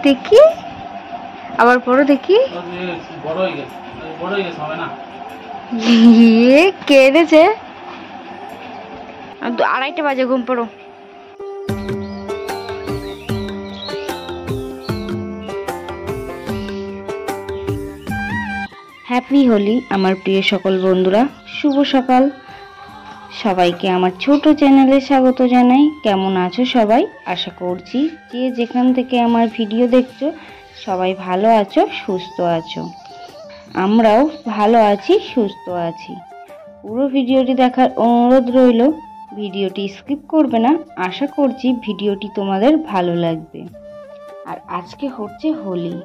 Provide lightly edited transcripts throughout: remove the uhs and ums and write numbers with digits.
দেখি আবার বড় দেখি কেঁদেছে। 2:30 বাজে, ঘুম পড়ো। হ্যাপি হোলি আমার প্রিয় সকল বন্ধুরা, শুভ সকাল। সবাইকে আমার ছোট চ্যানেলে স্বাগত জানাই। কেমন আছো সবাই? আশা করছি যে যেখান থেকে আমার ভিডিও দেখছো সবাই ভালো আছো, সুস্থ আছো। আমরাও ভালো আছি, সুস্থ আছি। পুরো ভিডিওটি দেখার অনুরোধ রইল। ভিডিওটি স্কিপ করবে না। আশা করছি ভিডিওটি তোমাদের ভালো লাগবে। আর আজকে হচ্ছে হোলি।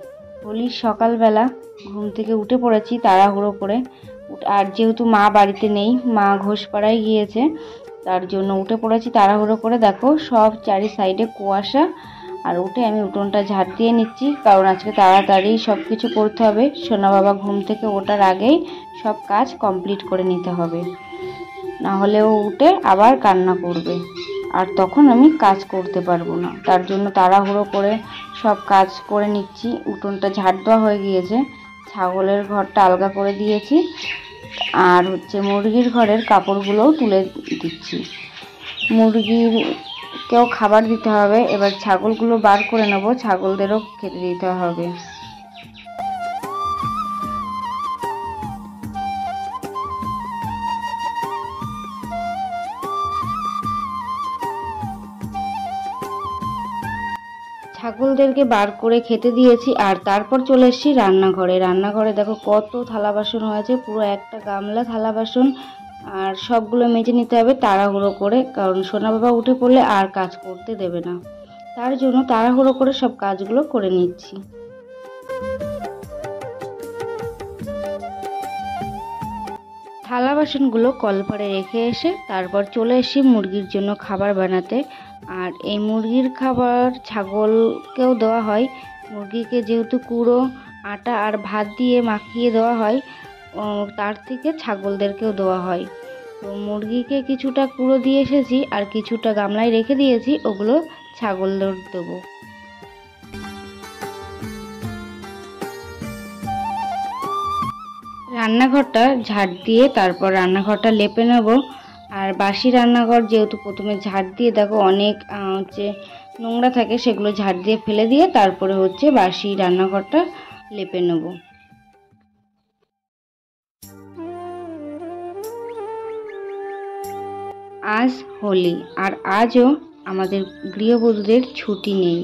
হোলির সকালবেলা ঘুম থেকে উঠে পড়েছি তাড়াহুড়ো করে। আর যেহেতু মা বাড়িতে নেই, মা ঘোষপাড়ায় গিয়েছে, তার জন্য উঠে পড়েছি তাড়াহুড়ো করে। দেখো সব চারি সাইডে কুয়াশা। আর উঠে আমি উঠোনটা ঝাড় দিয়ে নিচ্ছি, কারণ আজকে তাড়াতাড়ি সব কিছু করতে হবে। সোনা বাবা ঘুম থেকে ওঠার আগেই সব কাজ কমপ্লিট করে নিতে হবে, না হলেও উঠে আবার কান্না করবে, আর তখন আমি কাজ করতে পারবো না। তার জন্য তাড়াহুড়ো করে সব কাজ করে নিচ্ছি। উঠোনটা ঝাড় দেওয়া হয়ে গিয়েছে, ছাগলের ঘরটা আলগা করে দিয়েছি, আর মুরগির ঘরের কাপড়গুলোও তুলে দিচ্ছি। মুরগিরকেও খাবার দিতে হবে। এবার ছাগলগুলো বার করে নেব, ছাগলদেরও খেতে দিতে হবে। ছাগলদেরকে বার করে খেতে দিয়েছি, আর তারপর চলে এসেছি রান্নাঘরে। রান্নাঘরে দেখো কত থালা বাসন হয়েছে, পুরো একটা গামলা থালা বাসন। আর সবগুলো মেজে নিতে হবে তাড়াহুড়ো করে, কারণ সোনা বাবা উঠে পড়লে আর কাজ করতে দেবে না। তার জন্য তাড়াহুড়ো করে সব কাজগুলো করে নিচ্ছি। থালা বাসনগুলো কলপারে রেখে এসে তারপর চলে এসেছি মুরগির জন্য খাবার বানাতে। আর এই মুরগির খাবার ছাগলকেও দেওয়া হয়। মুরগিকে যেহেতু কুড়ো আটা আর ভাত দিয়ে মাখিয়ে দেওয়া হয়, তার থেকে ছাগলদেরকেও দেওয়া হয়। তো মুরগিকে কিছুটা কুড়ো দিয়ে এসেছি, আর কিছুটা গামলায় রেখে দিয়েছি, ওগুলো ছাগলদের দেবো। রান্নাঘরটা ঝাড় দিয়ে তারপর রান্নাঘরটা লেপে নেব। আর বাসি রান্নাঘর যেহেতু প্রথমে ঝাড় দিয়ে দেখো অনেক নোংরা থাকে, সেগুলো ঝাড় দিয়ে ফেলে দিয়ে তারপরে বাসি রান্নাঘরটা লেপে নেব। আজ হোলি, আর আজও আমাদের গৃহবধূদের ছুটি নেই।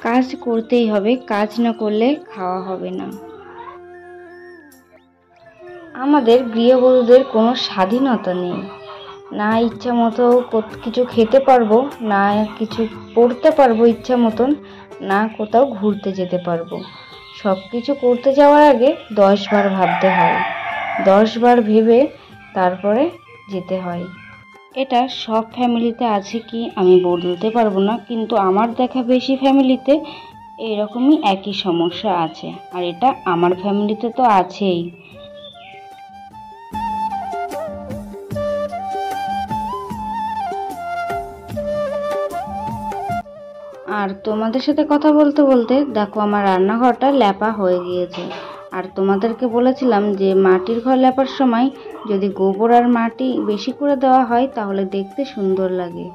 কাজ করতেই হবে, কাজ না করলে খাওয়া হবে না। আমাদের গৃহবধূদের কোনো স্বাধীনতা নেই, না ইচ্ছা মতো কিছু খেতে পারবো, না কিছু পড়তে পারবো ইচ্ছা মতন, না কোথাও ঘুরতে যেতে পারবো। সব কিছু করতে যাওয়ার আগে 10 বার ভাবতে হয়, 10 বার ভেবে তারপরে যেতে হয়। এটা সব ফ্যামিলিতে আছে কি আমি বলতে পারবো না, কিন্তু আমার দেখা বেশি ফ্যামিলিতে এইরকমই একই সমস্যা আছে। আর এটা আমার ফ্যামিলিতে তো আছেই। আর তোমাদের সাথে কথা বলতে বলতে দেখো আমার রান্নাঘরটা লেপা হয়ে গিয়েছে। আর তোমাদেরকে বলেছিলাম যে মাটির ঘর লেপার সময় যদি গোবর আর মাটি বেশি করে দেওয়া হয় তাহলে দেখতে সুন্দর লাগে।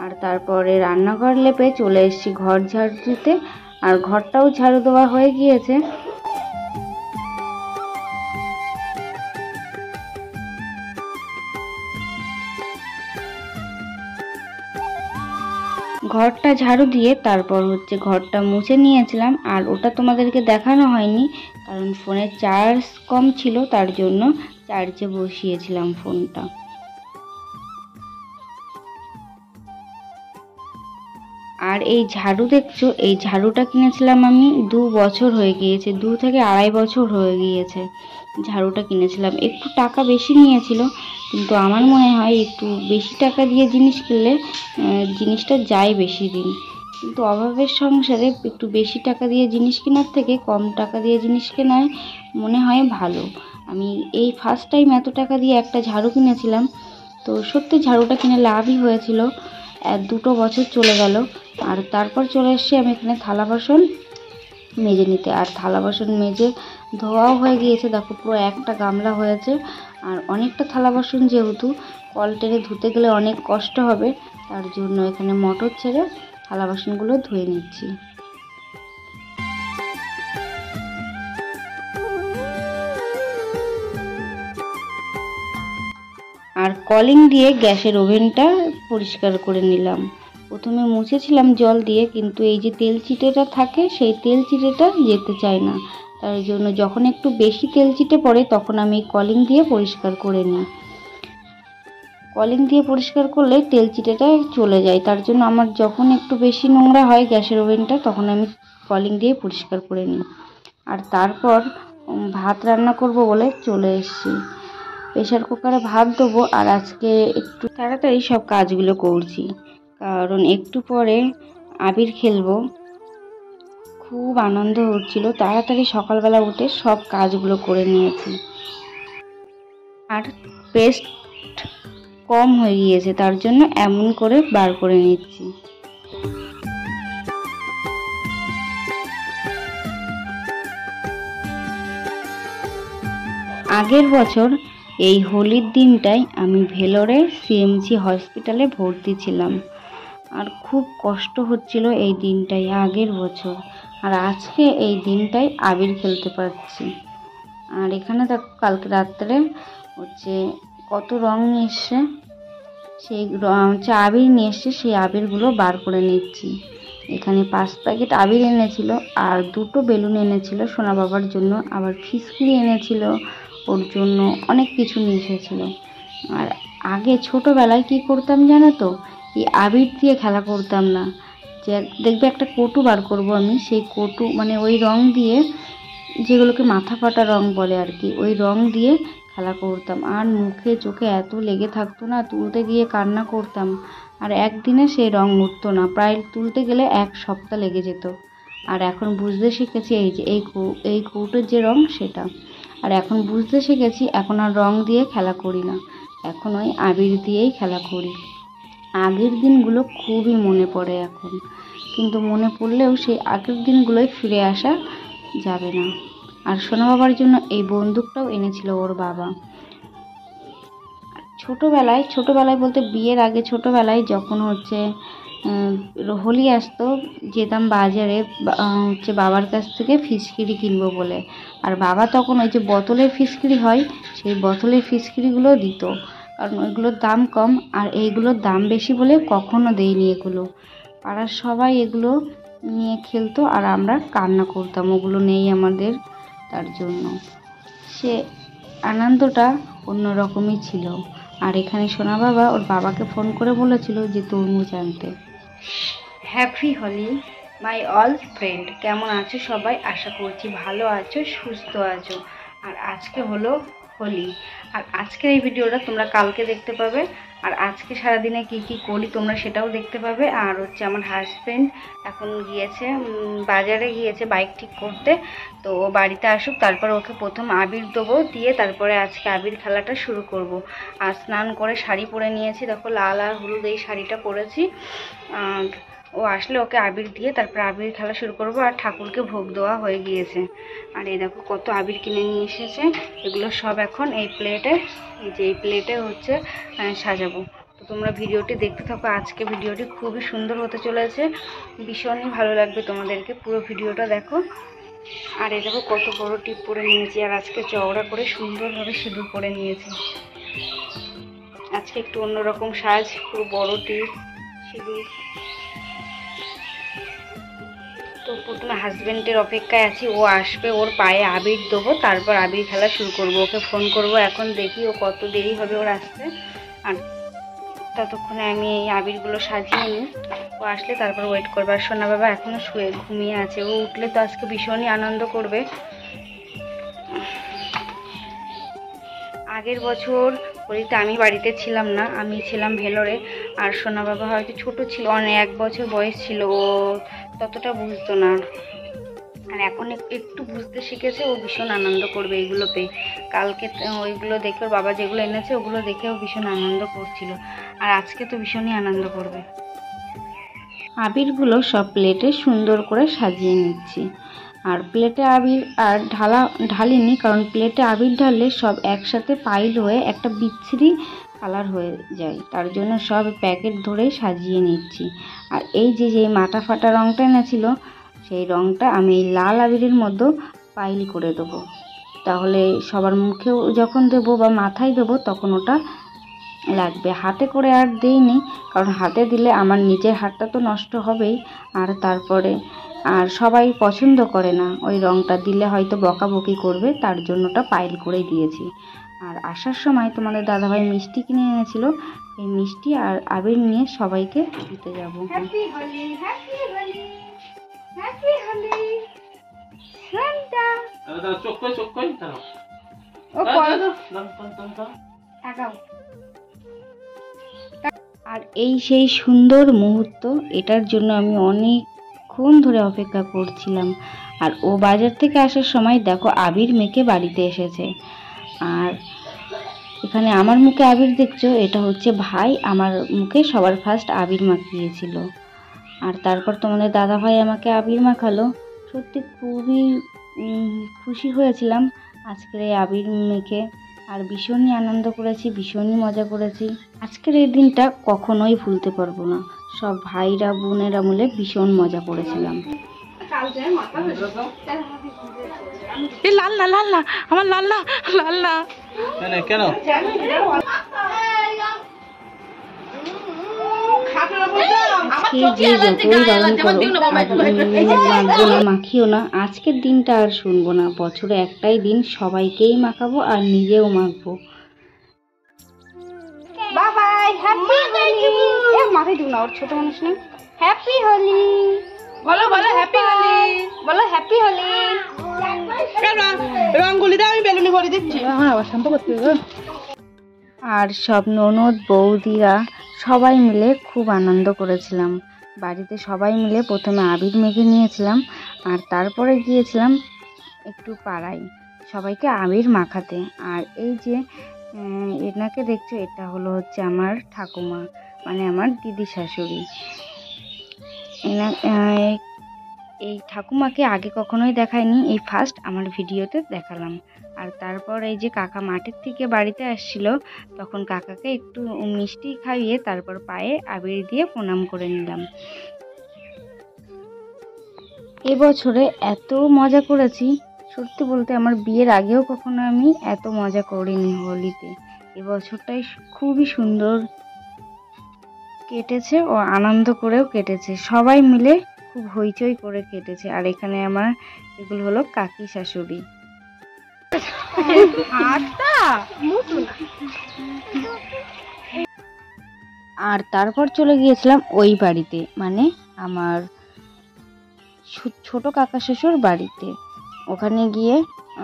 আর তারপরে রান্নাঘর লেপে চলে এসেছি ঘর ঝাড়ু দিতে, আর ঘরটাও ঝাড়ু দেওয়া হয়ে গিয়েছে। ঘরটা ঝাড়ু দিয়ে তারপর ঘরটা মুছে নিয়েছিলাম। আর ওটা তোমাদেরকে দেখানো হয়নি, কারণ ফোনের চার্জ কম ছিল, তার জন্য চার্জে বসিয়েছিলাম ফোনটা। আর এই ঝাড়ু দেখছো, এই ঝাড়ুটা কিনেছিলাম আমি 2 বছর হয়ে গিয়েছে, 2 থেকে 2.5 বছর হয়ে গিয়েছে ঝাড়ুটা কিনেছিলাম। একটু টাকা বেশি নিয়েছিল, কিন্তু আমার মনে হয় একটু বেশি টাকা দিয়ে জিনিস কিনলে জিনিসটা যায় বেশি দিন। কিন্তু অভাবের সংসারে একটু বেশি টাকা দিয়ে জিনিস কেনার থেকে কম টাকা দিয়ে জিনিস কেনায় মনে হয় ভালো। আমি এই ফার্স্ট টাইম এত টাকা দিয়ে একটা ঝাড়ু কিনেছিলাম, তো সত্যি ঝাড়ুটা কিনে লাভই হয়েছিল। 2 বছর চলে গেল। আর তারপর চলে এসেছি আমি এখানে থালা বাসন মেজে নিতে। আর থালা বাসন মেজে ধোয়াও হয়ে গিয়েছে, দেখো পুরো একটা গামলা হয়েছে। আর অনেকটা থালা বাসন, যেহেতু কল টেনে ধুতে গেলে অনেক কষ্ট হবে, তার জন্য এখানে মোটর ছেড়ে থালা বাসনগুলো ধুয়ে নিচ্ছি। আর কলিং দিয়ে গ্যাসের ওভেনটা পরিষ্কার করে নিলাম। প্রথমে মুছেছিলাম জল দিয়ে, কিন্তু এই যে তেল চিটেটা থাকে সেই তেল চিটেটা যেতে চায় না। তার জন্য যখন একটু বেশি তেল চিটে পড়ে তখন আমি কলিং দিয়ে পরিষ্কার করে নিই। কলিং দিয়ে পরিষ্কার করলে তেল চিটেটা চলে যায়। তার জন্য আমার যখন একটু বেশি নোংরা হয় গ্যাসের ওভেনটা, তখন আমি কলিং দিয়ে পরিষ্কার করে নিই। আর তারপর ভাত রান্না করব বলে চলে এসেছি। প্রেশার কুকারে ভাত দেবো। আর আজকে একটু তাড়াতাড়ি সব কাজগুলো করছি, কারণ একটু পরে আবির খেলবো। খুব আনন্দ হচ্ছিল, তাড়াতাড়ি সকালবেলা উঠে সব কাজগুলো করে নিয়েছি। আর পেস্ট কম হয়ে গিয়েছে, তার জন্য এমন করে বার করে নিচ্ছি। আগের বছর এই হোলির দিনটাই আমি ভেলোরে সিএমসি হসপিটালে ভর্তি ছিলাম। আর খুব কষ্ট হচ্ছিল এই দিনটাই আগের বছর। আর আজকে এই দিনটাই আবির খেলতে পারছি। আর এখানে দেখো কালকে রাত্রে হচ্ছে কত রং নিয়ে এসছে, সেই হচ্ছে আবির নিয়ে এসছে, সেই আবিরগুলো বার করে নিচ্ছি। এখানে 5 প্যাকেট আবির এনেছিল, আর 2টো বেলুন এনেছিল সোনা বাবার জন্য, আবার ফিসকিরি এনেছিল ওর জন্য, অনেক কিছু নিয়ে এসেছিল। আর আগে ছোটোবেলায় কি করতাম জানো তো, এই আবির দিয়ে খেলা করতাম না। যে দেখবে একটা কটু বার করব আমি, সেই কটু মানে ওই রং দিয়ে, যেগুলোকে মাথা ফাটা রং বলে আর কি, ওই রং দিয়ে খেলা করতাম। আর মুখে চোখে এত লেগে থাকতো না, তুলতে গিয়ে কান্না করতাম। আর একদিনে সেই রং উঠতো না, প্রায় তুলতে গেলে 1 সপ্তাহ লেগে যেত। আর এখন বুঝতে শিখেছি এই যে এই কৌটোর যে রং সেটা। আর এখন বুঝতে শিখেছি, এখন আর রং দিয়ে খেলা করি না, এখন ওই আবির দিয়েই খেলা করি। আগের দিনগুলো খুবই মনে পড়ে এখন, কিন্তু মনে পড়লেও সেই আগের দিনগুলোই ফিরে আসা যাবে না। আর সোনা বাবার জন্য এই বন্দুকটাও এনেছিল ওর বাবা। ছোটোবেলায় বলতে বিয়ের আগে ছোটোবেলায় যখন হচ্ছে হোলি আসতো, যেতাম বাজারে হচ্ছে বাবার কাছ থেকে ফিসকিরি কিনবো বলে। আর বাবা তখন ওই যে বোতলের ফিসকিরি হয়, সেই বোতলের ফিসকিরিগুলো দিত, কারণ ওইগুলোর দাম কম। আর এইগুলোর দাম বেশি বলে কখনো দেয়নি এগুলো। পাড়ার সবাই এগুলো নিয়ে খেলতো, আর আমরা কান্না করতাম ওগুলো নেই আমাদের। তার জন্য সে আনন্দটা অন্যরকমই ছিল। আর এখানে সোনা বাবা ওর বাবাকে ফোন করে বলেছিল যে তরমুজ আনতে। Happy Holi my all friend, কেমন আছো সবাই? আশা করছি ভালো আছো, সুস্থ আছো। আর আজকে হলো হোলি। আর আজকের এই ভিডিওটা তোমরা কালকে দেখতে পাবে। আর আজকে সারাদিনে কি কি করি তোমরা সেটাও দেখতে পাবে। আর হচ্ছে আমার হাজব্যান্ড এখন গিয়েছে বাজারে গিয়েছে বাইক ঠিক করতে, তো ও বাড়িতে আসুক, তারপর ওকে প্রথম আবির দেবো, দিয়ে তারপরে আজকে আবির খেলাটা শুরু করব। আর স্নান করে শাড়ি পরে নিয়েছি, দেখো লাল আর হলুদ এই শাড়িটা পরেছি। আর ও আসলে ওকে আবির দিয়ে তারপর আবির খেলা শুরু করব। আর ঠাকুরকে ভোগ দেওয়া হয়ে গিয়েছে। আর এই দেখো কত আবির কিনে নিয়ে এসেছে, এগুলো সব এখন এই প্লেটে হচ্ছে সাজাবো। তো তোমরা ভিডিওটি দেখতে থাকো, আজকে ভিডিওটি খুবই সুন্দর হতে চলেছে, ভীষণই ভালো লাগবে তোমাদেরকে, পুরো ভিডিওটা দেখো। আর এই দেখো কত বড় টিপ পরে নিয়েছি, আর আজকে চওড়া করে সুন্দরভাবে সিঁদুর পরে নিয়েছি। আজকে একটু অন্যরকম সাজ, পুরো বড় টিপ সিঁদুর। তো প্রথমে হাজব্যান্ডের অপেক্ষায় আছি, ও আসবে, ওর পায়ে আবির দেবো, তারপর আবির খেলা শুরু করব। ওকে ফোন করব এখন, দেখি ও কত দেরি হবে ওর আসতে। আর ততক্ষণে আমি এই আবিরগুলো সাজিয়ে নিই, ও আসলে তারপর ওয়েট করবে। আর সোনা বাবা এখনও ঘুমিয়ে আছে, ও উঠলে তো আজকে ভীষণই আনন্দ করবে। আগের বছর হোলিতে আমি বাড়িতে ছিলাম না, আমি ছিলাম ভেলোরে। আর সোনা বাবা হয়তো ছোটো ছিল, অনেক 1 বছর বয়স ছিল, ও ততটা বুঝতো না। আর এখন একটু বুঝতে শিখেছে, ও ভীষণ আনন্দ করবে এইগুলো পেয়ে। কালকে ওইগুলো দেখে ওর বাবা যেগুলো এনেছে ওগুলো দেখে ও ভীষণ আনন্দ করছিল। আর আজকে তো ভীষণই আনন্দ করবে। আবিরগুলো সব প্লেটে সুন্দর করে সাজিয়ে নিচ্ছি। আর প্লেটে আবির আর ঢালিনি, কারণ প্লেটে আবির ঢাললে সব একসাথে পাইল হয়ে একটা বিচ্ছিরি কালার হয়ে যায়, তার জন্য সব প্যাকেট ধরেই সাজিয়ে নিচ্ছি। আর এই যে মাটা ফাটা রঙটা এনেছিল, সেই রঙটা আমি এই লাল আবিরের মধ্যে পাইল করে দেবো, তাহলে সবার মুখেও যখন দেবো বা মাথায় দেবো তখন ওটা লাগবে। হাতে করে আর দিইনি, কারণ হাতে দিলে আমার নিজের হাতটা তো নষ্ট হবেই, আর তারপরে আর সবাই পছন্দ করে না, ওই রঙটা দিলে হয়তো বকাবকি করবে, তার জন্য ওটা পাইল করে দিয়েছি। আর আসার সময় তোমাদের দাদাভাই মিষ্টি কিনে এনেছিল, এই মিষ্টি আর আবির নিয়ে সবাইকে দিতে যাব। Happy Holi, happy Holi, happy Holi সান্তা। চোখ কই দাও, ও তাকাও। আর এই সেই সুন্দর মুহূর্ত, এটার জন্য আমি অনেকক্ষণ ধরে অপেক্ষা করছিলাম। আর ও বাজার থেকে আসার সময় দেখো আবির মেখে বাড়িতে এসেছে। আর এখানে আমার মুখে আবির দেখছো, এটা হচ্ছে ভাই আমার মুখে সবার ফার্স্ট আবির মাখিয়েছিল। আর তারপর তোমাদের দাদা ভাই আমাকে আবির মাখালো। সত্যি খুবই খুশি হয়েছিলাম আজকের এই আবির মেখে, আর ভীষণই আনন্দ করেছি, ভীষণই মজা করেছি। আজকের এই দিনটা কখনোই ভুলতে পারবো না। সব ভাইরা বোনেরা মিলে ভীষণ মজা করেছিলাম। লাল না লাল না আমার লাল না লাল না কেন মাখিও না, আজকের দিনটা আর শুনবো না। বছরে একটাই দিন, সবাইকেই মাখাবো আর নিজেও মাখবো। Bye bye, happy Holi. এ মাথায় দিও না, ওর ছোট মানুষ নেই। হ্যাপি হোলি বলো, বলো হ্যাপি হোলি, বলো হ্যাপি হোলি। রঙ্গোলিটা আমি বেলুনি ভরে দিচ্ছি, আমার আবার শান্ত করতে হবে। আর সব ননদ বৌদিরা সবাই মিলে খুব আনন্দ করেছিলাম। বাড়িতে সবাই মিলে প্রথমে আবির মেখে নিয়েছিলাম, আর তারপরে গিয়েছিলাম একটু পাড়ায় সবাইকে আবির মাখাতে। আর এই যে এনাকে দেখছো, এটা হচ্ছে আমার ঠাকুমা, মানে আমার দিদি শাশুড়ি। এই ঠাকুমাকে আগে কখনোই দেখাইনি, এই ফার্স্ট আমার ভিডিওতে দেখালাম। আর তারপর এই যে কাকা মাঠের থেকে বাড়িতে আসছিল, তখন কাকাকে একটু মিষ্টি খাইয়ে তারপর পায়ে আবির দিয়ে প্রণাম করে নিলাম। এবছরে এত মজা করেছি, সত্যি বলতে আমার বিয়ের আগেও কখনো আমি এত মজা করিনি হোলিতে। এবছরটাই খুবই সুন্দর কেটেছে ও আনন্দ করেও কেটেছে, সবাই মিলে খুব হইচই করে কেটেছে। আর এখানে আমার এগুলো হলো কাকি শাশুড়ি। আর তারপর চলে গিয়েছিলাম ওই বাড়িতে, মানে আমার ছোট কাকা শ্বশুর বাড়িতে। ওখানে গিয়ে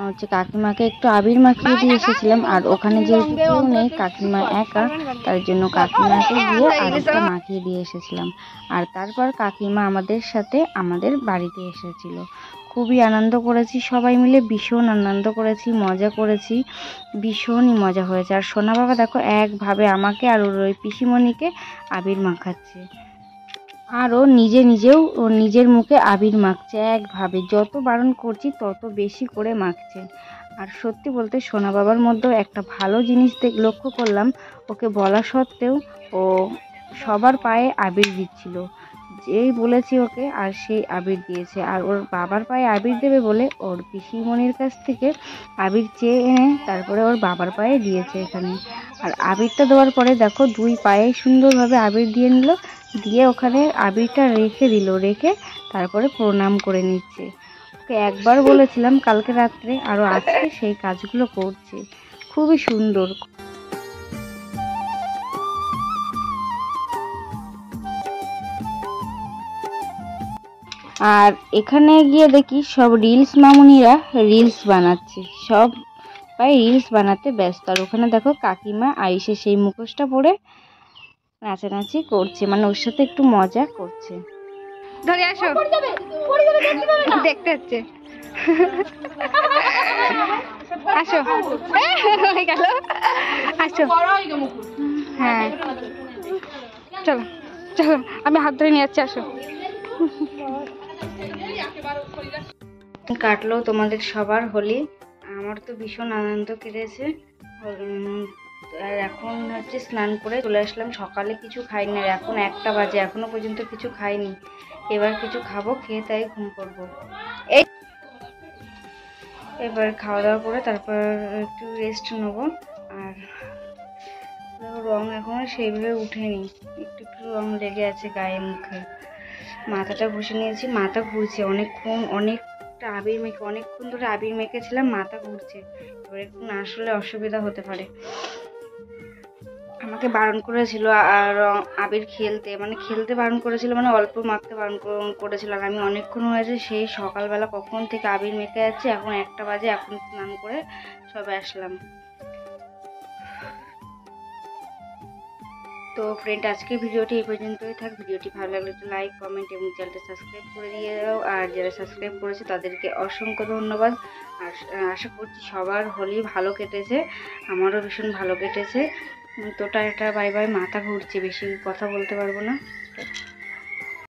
হচ্ছে কাকিমাকে একটু আবির মাখিয়ে দিয়ে এসেছিলাম। আর ওখানে যেহেতু কেউ নেই, কাকিমা একা, তার জন্য কাকিমাকে গিয়ে আবিরটা মাখিয়ে দিয়ে এসেছিলাম। আর তারপর কাকিমা আমাদের সাথে আমাদের বাড়িতে এসেছিল। খুবই আনন্দ করেছি সবাই মিলে, ভীষণ আনন্দ করেছি, মজা করেছি, ভীষণই মজা হয়েছে। আর সোনা বাবা দেখো একভাবে আমাকে আর ওর ওই পিসিমণিকে আবির মাখাচ্ছে, আর ও নিজেও ওর নিজের মুখে আবির মাখছে একভাবে, যত বারণ করছি তত বেশি করে মাখছে। আর সত্যি বলতে সোনা বাবার মধ্যেও একটা ভালো জিনিস লক্ষ্য করলাম, ওকে বলা সত্ত্বেও ও সবার পায়ে আবির দিচ্ছিল, যেই বলেছি ওকে আর সেই আবির দিয়েছে। আর ওর বাবার পায়ে আবির দেবে বলে ওর পিসিমণির কাছ থেকে আবির চেয়ে এনে তারপরে ওর বাবার পায়ে দিয়েছে এখানে। আর আবিরটা দেওয়ার পরে দেখো দুই পায়ে সুন্দরভাবে আবির দিয়ে নিল, দিয়ে ওখানে আবিরটা রেখে তারপরে প্রণাম করে নিচ্ছে। ওকে একবার বলেছিলাম কালকে রাত্রে, আরও আজকে সেই কাজগুলো করছে, খুবই সুন্দর। আর এখানে গিয়ে দেখি সব রিলস মামুনিরা রিলস বানাচ্ছে, সবাই রিলস বানাতে ব্যস্ত। আর ওখানে দেখো কাকিমা আইসে সেই মুখোশটা পরে নাচানাচি করছে, মানে ওর সাথে একটু মজা করছে। ধরে আসো, দেখতে হচ্ছে, আসো হয়ে গেল, আসো, হ্যাঁ চলো। চলো আমি হাত ধরে নিয়ে যাচ্ছি, আসো। কাটলো তোমাদের সবার হোলি, আমার তো ভীষণ আনন্দ কেটেছে। আর এখন হচ্ছে স্নান করে চলে আসলাম, সকালে কিছু খাইনি, আর এখন 1টা বাজে, এখনো পর্যন্ত কিছু খাইনি। এবার কিছু খাবো, খেয়ে তাই ঘুম করবো। এই এবার খাওয়া দাওয়া করে তারপর একটু রেস্ট নেবো। আর রং এখনো সেইভাবে উঠেনি, একটু একটু রং লেগে আছে গায়ে মুখে। মাথাটা ঘষে নিয়েছি, মাথা ঘুরছে অনেকটা আবির মেখে, অনেকক্ষণ ধরে আবির মেখেছিলাম, মাথা ঘুরছে। এবার একটু না আসলে অসুবিধা হতে পারে। আমাকে বারণ করেছিল আর আবির খেলতে, মানে খেলতে বারণ করেছিল, মানে অল্প মাখতে বারণ করেছিল। আর আমি অনেকক্ষণ হয়েছে সেই সকালবেলা কখন থেকে আবির মেখে যাচ্ছে, এখন 1টা বাজে, এখন স্নান করে সবে আসলাম। তো ফ্রেন্ড, আজকের ভিডিওটি এই পর্যন্তই থাক। ভিডিওটি ভালো লাগলে একটু লাইক, কমেন্ট এবং চ্যানেলটা সাবস্ক্রাইব করে দিয়ে দাও। আর যারা সাবস্ক্রাইব করেছে তাদেরকে অসংখ্য ধন্যবাদ। আর আশা করছি সবার হোলি ভালো কেটেছে, আমারও ভীষণ ভালো কেটেছে। তো টাটা, বাই বাই। মাথা ঘুরছে, বেশি কথা বলতে পারবো না।